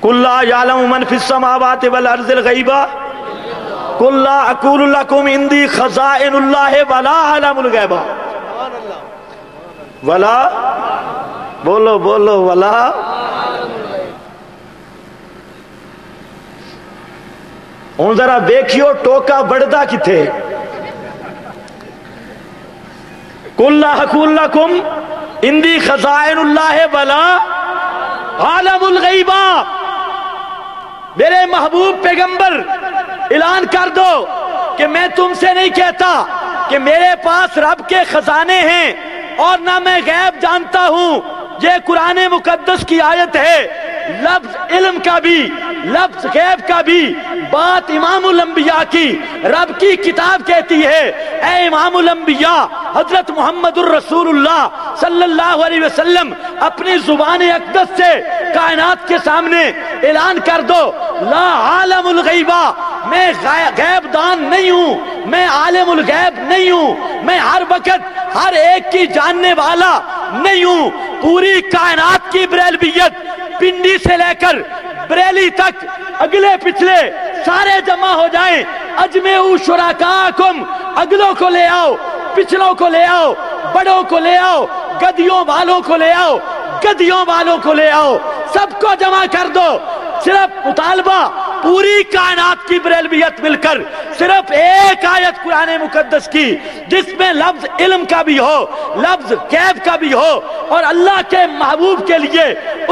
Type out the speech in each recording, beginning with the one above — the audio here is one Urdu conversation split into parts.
قل لا یعلم من فی السماوات والارض الغیب قل لا اقول لکم عندی خزائن اللہ ولا اعلم الغیب ولا بولو بولو ولا ہوں ذرا دیکھیو ٹوکا بڑھدا کتھے قل لا اقول لکم عندی خزائن اللہ ولا عالم الغیب میرے محبوب پیغمبر اعلان کر دو کہ میں تم سے نہیں کہتا کہ میرے پاس رب کے خزانے ہیں اور نہ میں غیب جانتا ہوں. یہ قرآن مقدس کی آیت ہے. لفظ علم کا بھی لفظ غیب کا بھی بات امام الانبیاء کی رب کی کتاب کہتی ہے. اے امام الانبیاء حضرت محمد الرسول اللہ صلی اللہ علیہ وسلم اپنی زبان اقدس سے کائنات کے سامنے اعلان کر دو لا عالم الغیبہ میں غیب دان نہیں ہوں, میں عالم الغیب نہیں ہوں, میں ہر وقت ہر ایک کی جاننے والا نہیں ہوں. پوری کائنات کی بریلویت پنڈی سے لے کر بریلی تک اگلے پچھلے سارے جمع ہو جائیں. اجمعوا شرکاءکم اگلوں کو لے آؤ, پچھلوں کو لے آؤ, بڑوں کو لے آؤ, گدیوں والوں کو لے آؤ, گدیوں والوں کو لے آؤ, سب کو جمع کر دو. صرف مطالبہ پوری کائنات کی بریلویت مل کر صرف ایک آیت قرآن مقدس کی جس میں لفظ علم کا بھی ہو, لفظ غیب کا بھی ہو اور اللہ کے محبوب کے لیے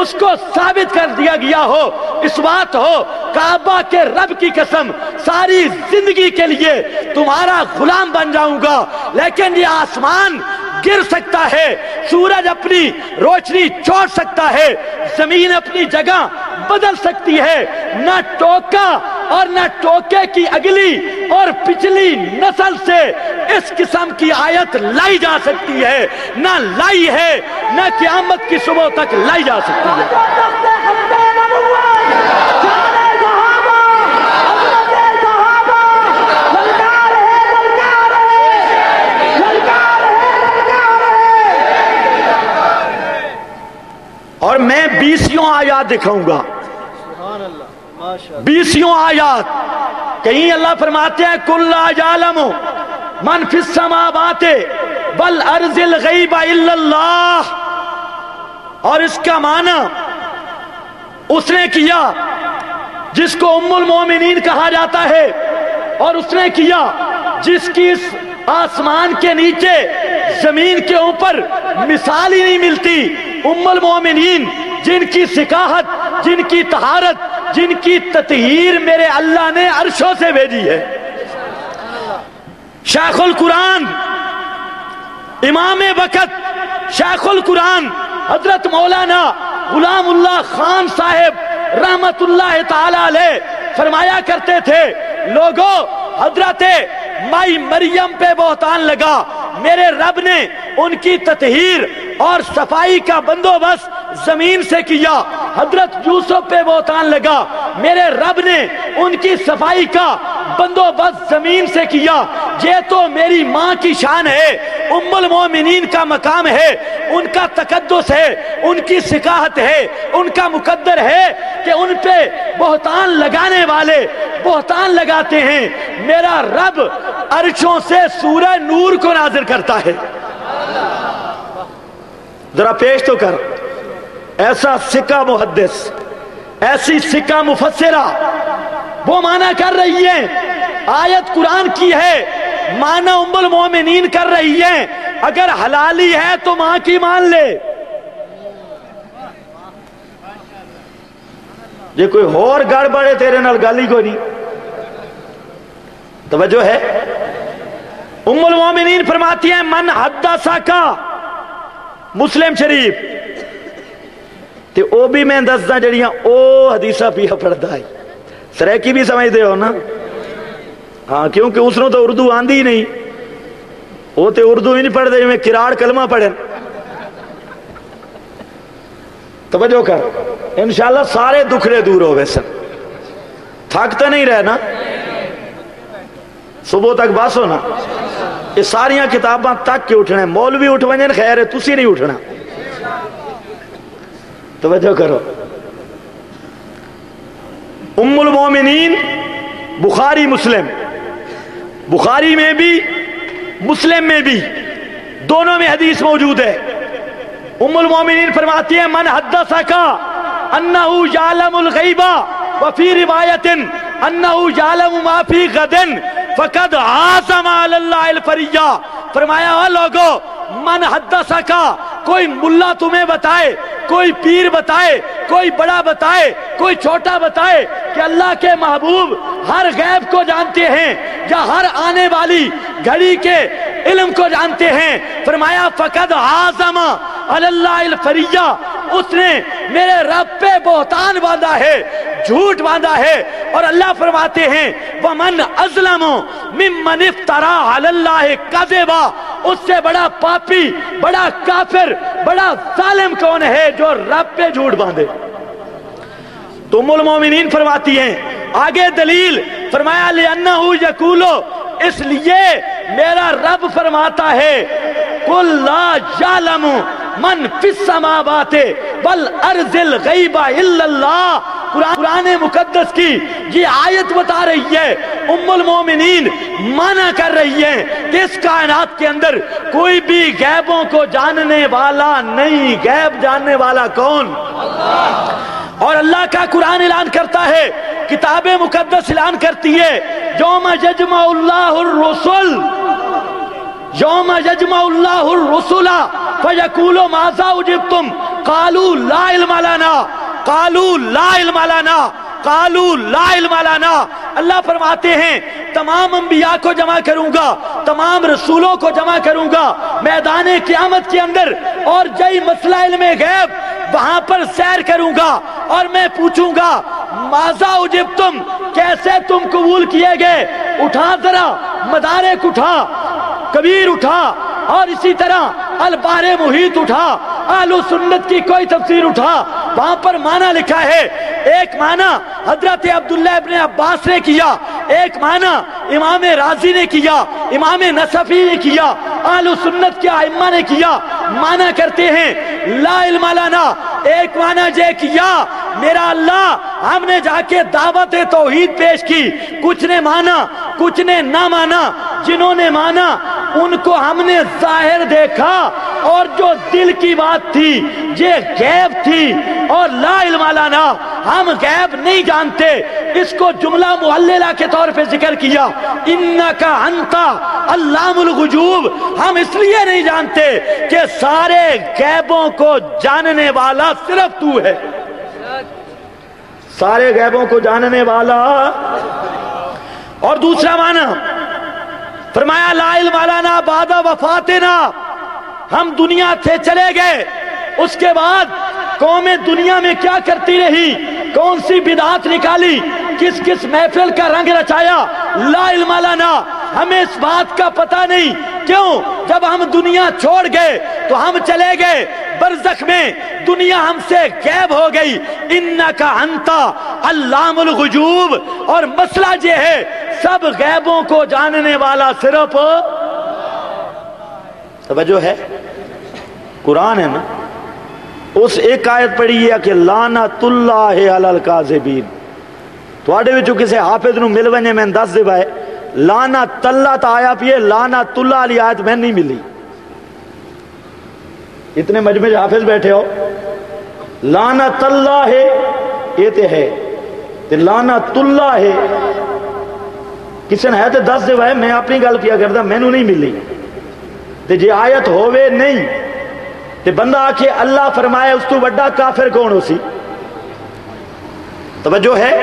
اس کو ثابت کر دیا گیا ہو, اس بات ہو کعبہ کے رب کی قسم ساری زندگی کے لیے تمہارا غلام بن جاؤں گا. لیکن یہ آسمان گر سکتا ہے, سورج اپنی روشنی چھوڑ سکتا ہے, زمین اپنی جگہ بدل سکتی ہے, نہ ٹوکا اور نہ ٹوکے کی اگلی اور پچھلی نسل سے اس قسم کی آیت لائی جا سکتی ہے, نہ لائی ہے, نہ قیامت کی صبح تک لائی جا سکتی ہے. اور میں 20 آیات دکھاؤں گا, 20 آیات. کہیں اللہ فرماتے ہیں قل لا یعلم من فی السماوات والارض الغیب الا اللہ, اور اس کا معنی اس نے کیا جس کو ام المومنین کہا جاتا ہے, اور اس نے کیا جس کی اس آسمان کے نیچے زمین کے اوپر مثال ہی نہیں ملتی. ام المومنین جن کی ثقافت, جن کی طہارت, جن کی تطہیر میرے اللہ نے عرشوں سے بھیجی ہے. شیخ القرآن امام وقت شیخ القرآن حضرت مولانا غلام اللہ خان صاحب رحمت اللہ تعالی علیہ فرمایا کرتے تھے, لوگوں حضرت مائی مریم پہ بہتان لگا, میرے رب نے ان کی تطہیر اور صفائی کا بندوبست زمین سے کیا. حضرت یوسف پہ بہتان لگا, میرے رب نے ان کی صفائی کا بندوبست زمین سے کیا. یہ تو میری ماں کی شان ہے, ام المومنین کا مقام ہے, ان کا تقدس ہے, ان کی ثقافت ہے, ان کا مقدر ہے کہ ان پہ بہتان لگانے والے بہتان لگاتے ہیں. میرا رب عرشوں سے سورہ نور کو نازل کرتا ہے. ذرا پیش تو کر, ایسا سکہ محدث, ایسی سکہ مفسرہ وہ معنی کر رہی ہے, آیت قرآن کی ہے, معنی ام المومنین کر رہی ہے. اگر حلالی ہے تو ماں کی مان لے. یہ کوئی اور گڑبڑ ہے تیرے نال گالی کو نہیں, توجہ ہے. ام المومنین فرماتی ہیں من حدثا کا مسلم شریف تے او بھی میں دسدا جڑیاں او حدیثہ پیا پڑھدا ہے. سریکی بھی سمجھتے ہو نا, ہاں کیونکہ اس نے تو اردو آندھی نہیں, وہ تے اردو ہی نہیں پڑھ دے میں کراڑ کلمہ پڑھیں. توجہ کر, انشاءاللہ سارے دکھڑے دور ہو ویسا, تھکتا نہیں رہنا, صبح تک بس ہونا. یہ ساریاں کتاباں تک کے اٹھنا ہے, مولوی اٹھ ونجن خیر ہے, تسی نہیں اٹھنا. توجہ کرو, ام المومنین بخاری مسلم، بخاری میں بھی مسلم میں بھی دونوں میں حدیث موجود ہے. ام المومنین فرماتی ہیں من حدثک انہ یعلم الغیب وفی روایت انہ یعلم ما فی غد فقد عازم علی اللہ الفریہ. فرمایا وہ لوگو من حدثک، کوئی ملا تمہیں بتائے، کوئی پیر بتائے، کوئی بڑا بتائے، کوئی چھوٹا بتائے کہ اللہ کے محبوب ہر غیب کو جانتے ہیں یا ہر آنے والی گھڑی کے علم کو جانتے ہیں، فرمایا فقد عازم علی اللہ الفریہ، اس نے میرے رب پہ بہتان باندھا ہے، جھوٹ باندھا ہے. اور اللہ فرماتے ہیں وَمَنْ أَظْلَمُ مِمَّنِ افْتَرَى عَلَى اللَّهِ كَذِبًا، اس سے بڑا پاپی، بڑا کافر، بڑا ظالم کون ہے جو رب پہ جھوٹ باندھے. تو ام المومنین فرماتی ہیں آگے دلیل، فرمایا لِأَنَّهُ يَقُولُ، اس لیے میرا رب فرماتا ہے قُلْ لَا يَعْلَمُ مَنْ فِي السَّمَاوَاتِ وَالْأَرْضِ الْغَيْبَ إِلَّا اللَّهُ. قرآن مقدس کی یہ آیت بتا رہی ہے، ام المومنین منع کر رہی ہے کہ اس کائنات کے اندر کوئی بھی غیبوں کو جاننے والا نہیں. غیب جاننے والا کون؟ اللہ. اور اللہ کا قرآن اعلان کرتا ہے، کتاب مقدس اعلان کرتی ہے یوم یجمع اللہ الرسل، یوم یجمع اللہ الرسل فیقول ماذا اجبتم قالوا لا علم لنا، قالوا لا علم لنا، قالوا لا علم لنا. اللہ فرماتے ہیں تمام انبیاء کو جمع کروں گا، تمام رسولوں کو جمع کروں گا میدان قیامت کے اندر، اور جئی مسئلہ علم غیب وہاں پر سیر کروں گا اور میں پوچھوں گا ماذا اجبتم، کیسے تم قبول کیے گئے. اٹھا ذرا مدارک اٹھا، کبیر اٹھا، اور اسی طرح البحر محیط اٹھا، اہل سنت کی کوئی تفسیر اٹھا، وہاں پر معنی لکھا ہے. ایک معنی حضرت عبداللہ ابن عباس نے کیا، ایک معنی امام رازی نے کیا، امام نصفی نے کیا، اہل سنت کے ائمہ نے کیا. معنی کرتے ہیں لا علم لنا، ایک معنی یہ کیا میرا اللہ ہم نے جا کے دعوت توحید پیش کی، کچھ نے مانا کچھ نے نہ مانا، جنہوں نے مانا ان کو ہم نے ظاہر دیکھا، اور جو دل کی بات تھی یہ غیب تھی. اور لا علم لنا، ہم غیب نہیں جانتے. اس کو جملہ معللہ کے طور پہ ذکر کیا، انکا انتا علام الغیوب، ہم اس لیے نہیں جانتے کہ سارے غیبوں کو جاننے والا صرف تو ہے. سارے غیبوں کو جاننے والا. اور دوسرا معنی فرمایا لا علم لنا بعد وفاتنا، ہم دنیا سے چلے گئے، اس کے بعد قومیں دنیا میں کیا کرتی رہی، کون سی بدعات نکالی، کس کس محفل کا رنگ رچایا، لا علم لنا، ہمیں اس بات کا پتہ نہیں. کیوں؟ جب ہم دنیا چھوڑ گئے تو ہم چلے گئے برزخ میں، دنیا ہم سے غائب ہو گئی. انکا انتا علام الغیوب. اور مسئلہ یہ ہے سب غیبوں کو جاننے والا صرف توجہ ہے قرآن ہے نا. اس ایک آیت پڑھی ہے کہ لعنت اللہ علی الکاذبین. تواڈے وچوں کسے حافظ نو مل ونے میں دس دے بھائی لعنت اللہ تا آیا پیے، لعنت اللہ علی آیت میں نہیں ملی. اتنے مجمع حافظ بیٹھے ہو، لعنت اللہ ہے یہ تے ہے، تے لعنت اللہ ہے کسی نے ہے تے دس دے بھائی میں اپنی گل کیا کردا مینوں نہیں ملی. تے جے آیت ہووے نہیں تے بندہ آکھے اللہ فرمائے اس تو بڑا کافر کون ہو سی. توجہ ہے.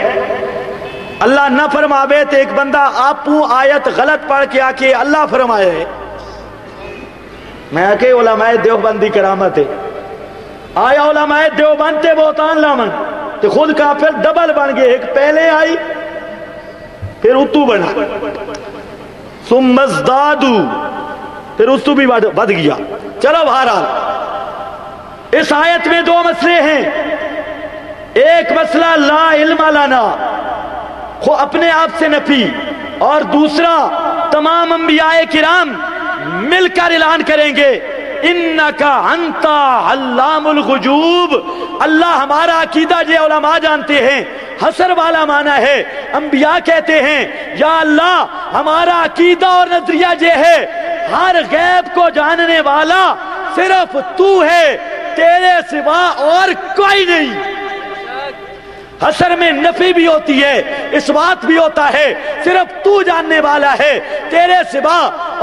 اللہ نہ فرماوے تے ایک بندہ آپوں آیت غلط پڑھ کے آکے اللہ فرمائے. میں آکے علماء دیوبندی کرامت ہے، آیا علماء دیوبند تے بہتان لامن تے خود کافر ڈبل بن گئے، ایک پہلے آئی پھر اتو بنا، ثم ازدادو پھر اس تو بھی بد گیا. چلو بہرحال اس آیت میں دو مسئلے ہیں. ایک مسئلہ لا علم لنا، خود اپنے آپ سے نفی، اور دوسرا تمام انبیاء کرام مل کر اعلان کریں گے انکا انتا علام الغیوب. اللہ ہمارا عقیدہ یہ علماء جانتے ہیں، حسر والا معنی ہے۔ انبیاء کہتے ہیں یا اللہ ہمارا عقیدہ اور نظریہ یہ ہے ہر غیب کو جاننے والا صرف تو ہے، تیرے سوا اور کوئی نہیں۔ حسر میں نفی بھی ہوتی ہے، اس بات بھی ہوتا ہے صرف تو جاننے والا ہے، تیرے سوا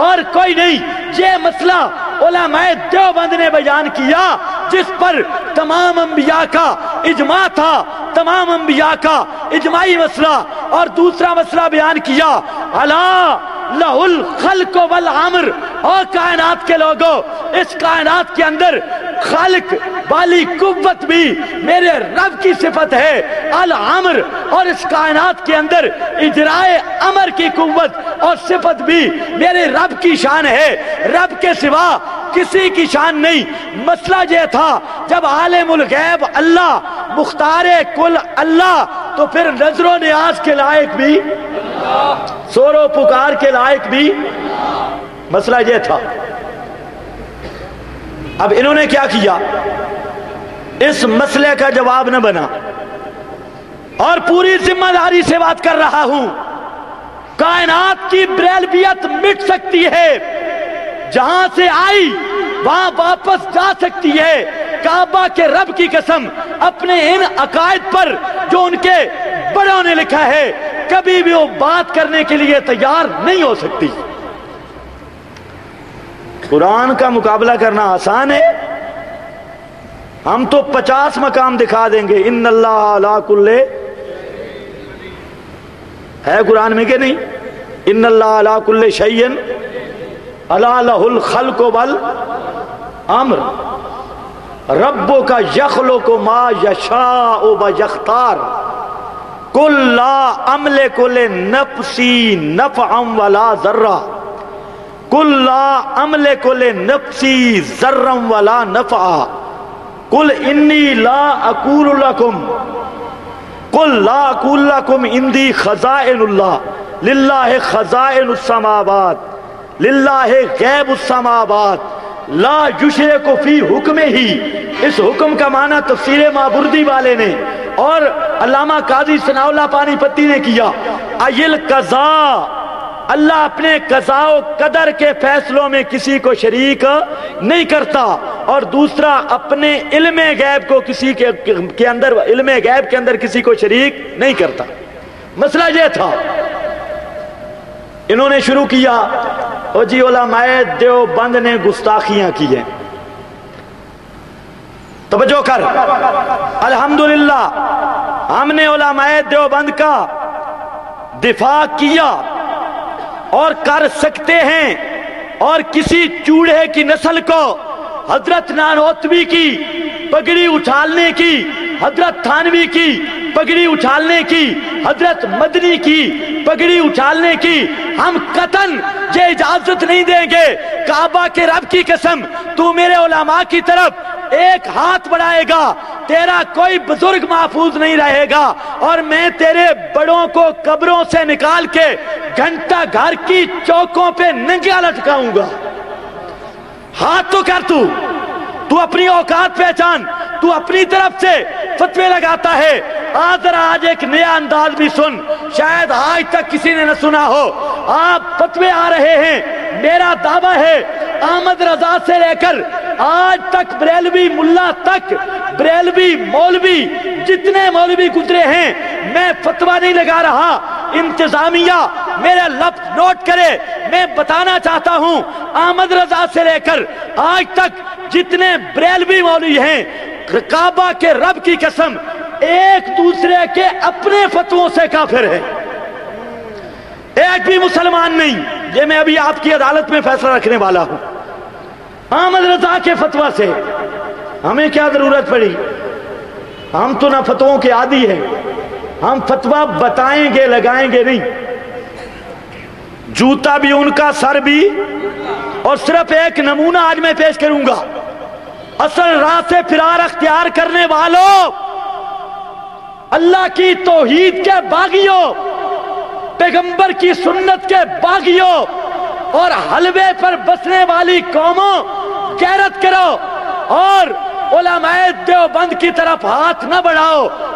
اور کوئی نہیں۔ یہ مسئلہ علماء دیوبند نے بیان کیا جس پر تمام انبیاء کا اجماع تھا، تمام انبیاء کا اجماعی مسئلہ۔ اور دوسرا مسئلہ بیان کیا الا لہ الخلق والامر، اور کائنات کے لوگوں اس کائنات کے اندر خالق والی قوت بھی میرے رب کی صفت ہے، الامر، اور اس کائنات کے اندر اجرائے امر کی قوت اور صفت بھی میرے رب کی شان ہے، رب کے سوا کسی کی شان نہیں۔ مسئلہ یہ تھا جب عالم الغیب اللہ، مختار کل اللہ، تو پھر نظر و نیاز کے لائق بھی، سور و پکار کے لائق بھی، مسئلہ یہ تھا۔ اب انہوں نے کیا کیا، اس مسئلے کا جواب نہ بنا، اور پوری ذمہ داری سے بات کر رہا ہوں، کائنات کی بریلویت مٹ سکتی ہے، جہاں سے آئی وہاں واپس جا سکتی ہے۔ کعبہ کے رب کی قسم، اپنے ان عقائد پر جو ان کے بڑوں نے لکھا ہے کبھی بھی وہ بات کرنے کے لیے تیار نہیں ہو سکتی۔ قرآن کا مقابلہ کرنا آسان ہے، ہم تو 50 مقام دکھا دیں گے۔ ان اللہ علی کل، ہے قرآن میں کہ نہیں؟ ان اللہ علی کل شیء الا لہ الخلق والامر ربک یخلق ما یشاء ویختار قل لا املک لنفسی نفعا ولا ضرا قل لا املک لنفسی ضرا ولا نفعا قل انی لا اقول لکم قل لا اقول لکم عندی خزائن اللہ للہ خزائن السماوات للہ غیب السماوات لا یشرک فی حکمہ ہی۔ اس حکم کا معنی تفسیر مابردی والے نے اور علامہ قاضی ثناء اللہ پانی پتی نے کیا، ایل قضاء، اللہ اپنے قضاء و قدر کے فیصلوں میں کسی کو شریک نہیں کرتا، اور دوسرا اپنے علم غیب کو کسی کے اندر، علم غیب کے اندر کسی کو شریک نہیں کرتا۔ مسئلہ یہ تھا، انہوں نے شروع کیا او جی علماء دیوبند نے گستاخیاں کی ہیں۔ توجہ کر، الحمدللہ ہم نے علماء دیوبند کا دفاع کیا اور کر سکتے ہیں، اور کسی چوڑے کی نسل کو حضرت نانوتوی کی پگڑی اچھالنے کی، حضرت تھانوی کی پگڑی اچھالنے کی، حضرت مدنی کی پگڑی اچھالنے کی ہم قطعاً یہ اجازت نہیں دیں گے۔ کعبہ کے رب کی قسم، تو میرے علماء کی طرف ایک ہاتھ بڑھائے گا تیرا کوئی بزرگ محفوظ نہیں رہے گا، اور میں تیرے بڑوں کو قبروں سے نکال کے گھنٹہ گھر کی چوکوں پہ ننگا لٹکاؤں گا۔ ہاتھ تو کر، تو اپنی اوقات پہچان، تو اپنی طرف سے فتوے لگاتا ہے۔ آج ایک نیا انداز بھی سن، شاید آج تک کسی نے نہ سنا ہو۔ آپ فتوے آ رہے ہیں، میرا دعویٰ ہے احمد رضا سے لے کر آج تک بریلوی ملا تک، بریلوی مولوی جتنے مولوی گزرے ہیں، میں فتویٰ نہیں لگا رہا۔ انتظامیہ میرا لفظ نوٹ کرے، میں بتانا چاہتا ہوں احمد رضا سے لے کر آج تک جتنے بریلوی مولوی ہیں، کعبہ کے رب کی قسم ایک دوسرے کے اپنے فتووں سے کافر ہے، ایک بھی مسلمان نہیں۔ یہ میں ابھی آپ کی عدالت میں فیصلہ رکھنے والا ہوں۔ احمد رضا کے فتوہ سے ہمیں کیا ضرورت پڑی؟ ہم تو نہ فتووں کے عادی ہیں، ہم فتوہ بتائیں گے، لگائیں گے نہیں۔ جوتا بھی ان کا، سر بھی، اور صرف ایک نمونہ آج میں پیش کروں گا۔ اصل راہ سے فرار اختیار کرنے والوں، اللہ کی توحید کے باغیوں، پیغمبر کی سنت کے باغیوں اور حلوے پر بسنے والی قوموں، غیرت کرو اور علماء دیوبند کی طرف ہاتھ نہ بڑھاؤ۔